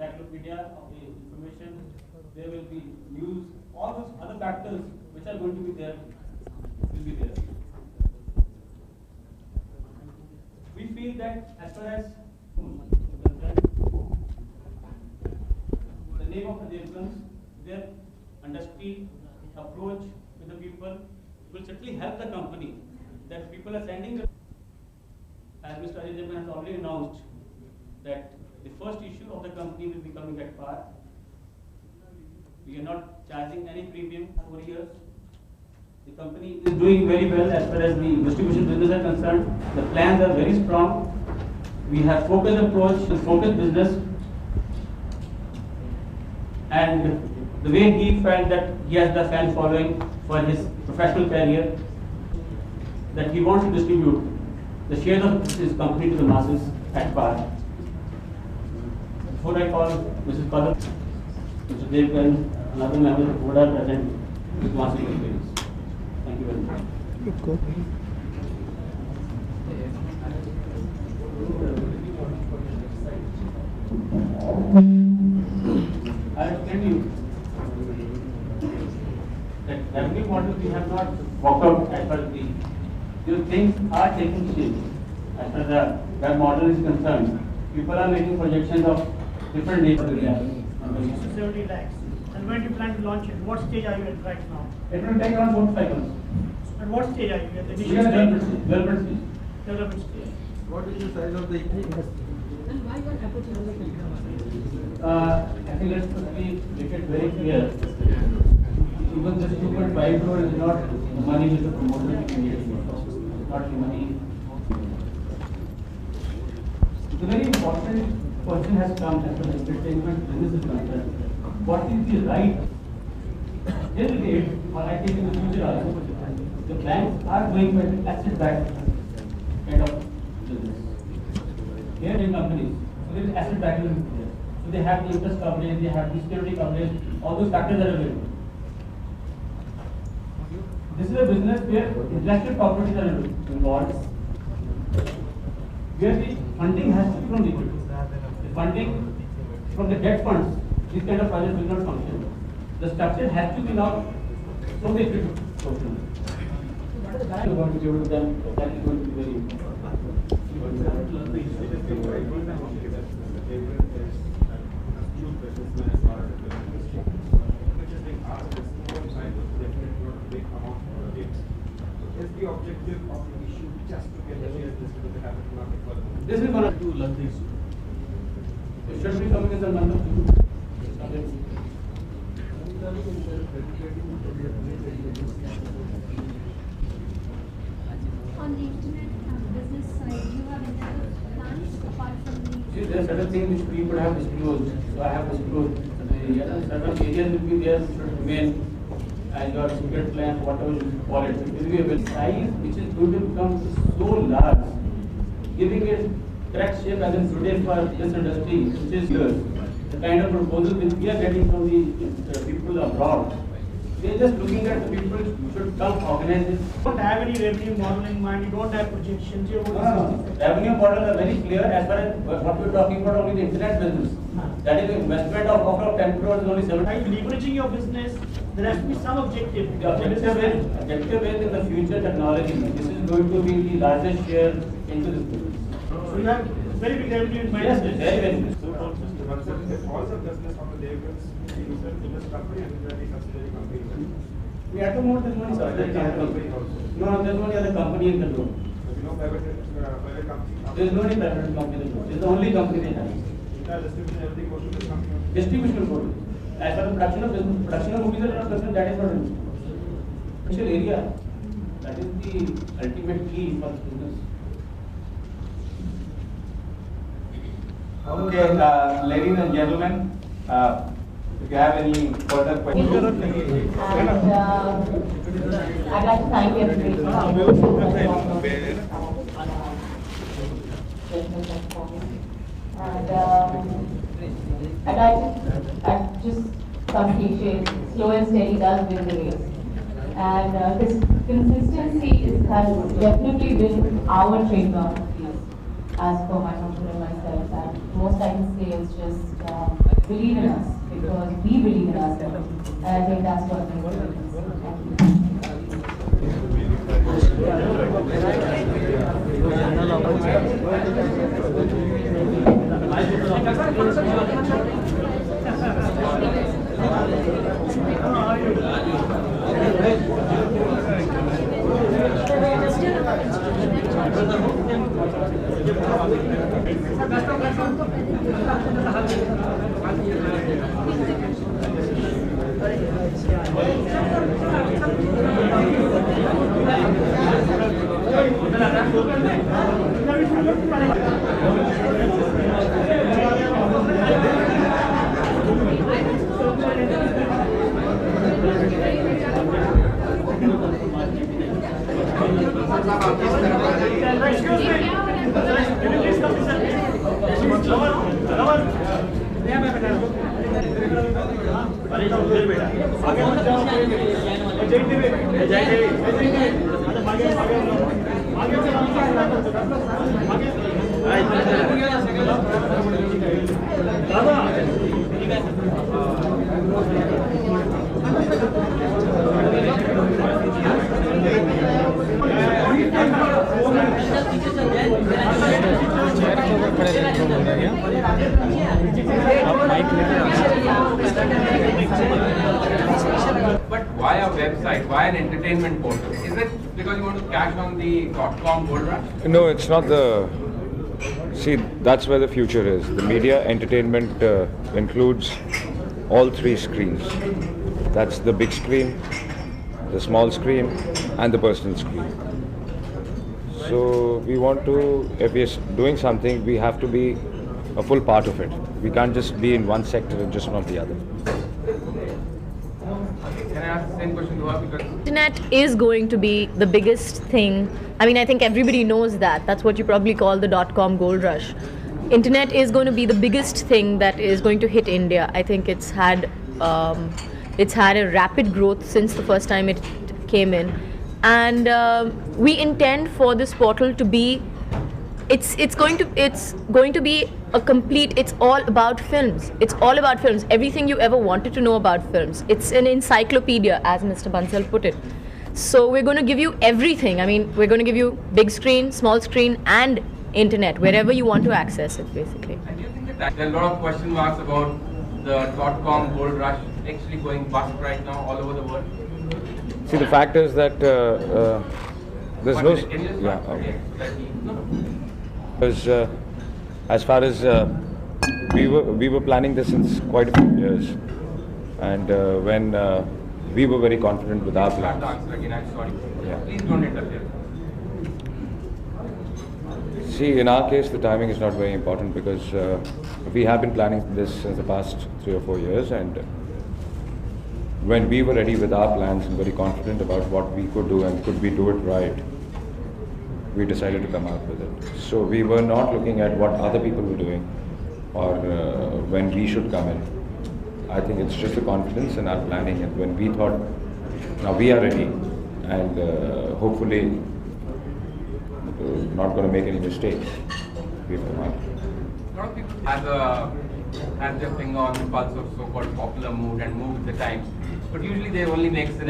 encyclopedia of the information. There will be news. All those other factors which are going to be there will be there. We feel that as far as the name of the Devgans, their industry approach with the people will certainly help the company. That people are sending the, as Mr. Ajay Devgan has already announced, that the first issue of the company will be coming at par. We are not charging any premium for 4 years. The company is doing very well as far as the distribution business are concerned. The plans are very strong. We have focused approach, focused business, and the way he felt that he has the fan following for his professional career, that he wants to distribute the shares of his company to the masses at par. Before I call Mrs. Padam, Mr. Devgan, another member of the board are present with massive experience. Thank you very much. I'll tell you that revenue model we have not worked out as far as these things are taking shape. As far as the web model is concerned, people are making projections of different nature. 70 lakhs. And when do you plan to launch it? What stage are you at right now? It will take around 4 to 5 months. At what stage are you at? The We initial are stage? development stage. Development stage. What is the size of the equipment? And why your approach on the I think let's make it very clear. Even this 2.5 crore is not the money which the promoter creates. It's not the money. The very important question has come as far as entertainment business is concerned. What is the right till date, or I think in the future also, the banks are going for asset backed kind of business. Here in companies, so there is asset backing there. So they have the interest coverage, they have the security coverage, all those factors are available. This is a business where intellectual properties are involved, where the funding has to be from the equity. The funding from the debt funds, this kind of project will not function. The structure has to be now from the equity portion. What are the guys going to give to them? That is going to be very important. Is the objective of the issue just to get the shares listed in the capital market for the This is going to learn this. It should be coming in the month of June. On the internet business side, you have any other plans apart from the... See, there are certain things which we could have disclosed. So I have disclosed certain areas, and certain areas will be there should remain as your secret plan, whatever you call it. It will be a very size which is going to become so large, giving it correct shape as in today for this industry, which is yours. The kind of proposal which we are getting from the people abroad. They are just looking at the people should come organize it. You don't have any revenue model in mind, you don't have projections, you Revenue model are very clear as far as what we are talking about only the internet business. That is the investment of 10 crores is only 7. By leveraging your business, there has to be some objective. The objective is in the future technology. This is going to be the largest share into this business. So you have very big revenue in mind. Yes, very, very good. So all the business of the Devgans in this company and the subsidiary company. We have to move this money. No, there's no other company in the group. Private company. There's no any private company in the group. It's the only company they have. Entire distribution, everything goes to this company. Distribution code. As far as production of movies are concerned, that is not an special area. That is the ultimate key for business. Okay, ladies and gentlemen, if you have any further questions. And I'd like to thank everybody for and I'd like to just some cliches, slow and steady does win the race. And consistency has definitely been our trademark, as per my husband and myself. And most I can say is just believe in us, because we believe in ourselves. And I think that's what makes a difference. Excuse me. Can you please come inside? But why a website? Why an entertainment portal? Is it because you want to cash on the .com gold rush? No, it's not the. See, that's where the future is. The media entertainment includes all three screens. That's the big screen, the small screen, and the personal screen. So we want to, if we're doing something, we have to be a full part of it. We can't just be in one sector and just not the other. Can I ask the same question to her? Because Internet is going to be the biggest thing. I mean, I think everybody knows that. That's what you probably call the .com gold rush. Internet is going to be the biggest thing that is going to hit India. I think it's had a rapid growth since the first time it came in, and we intend for this portal to be. It's going to be a complete. It's all about films. It's all about films. Everything you ever wanted to know about films. It's an encyclopedia, as Mr. Bansal put it. So we're going to give you everything. I mean, we're going to give you big screen, small screen, and internet, wherever you want to access it, basically. and do you think that there are a lot of question marks about the .com gold rush actually going bust right now all over the world? See, the fact is that there's One no. minute, can you just Yeah. start? Okay. No. Because as far as we were planning this since quite a few years, and when we were very confident with our I have to plans. answer again. I'm sorry. Yeah. Please don't interfere. See, in our case, the timing is not very important because we have been planning this since the past 3 or 4 years, and when we were ready with our plans and very confident about what we could do and could we do it right, we decided to come out with it. So we were not looking at what other people were doing or when we should come in. I think it's just the confidence in our planning, and when we thought, now we are ready, and hopefully not going to make any mistakes, we've come out. A lot of people have their finger on the pulse of so-called popular mood and move with the times, but usually they only make cinema.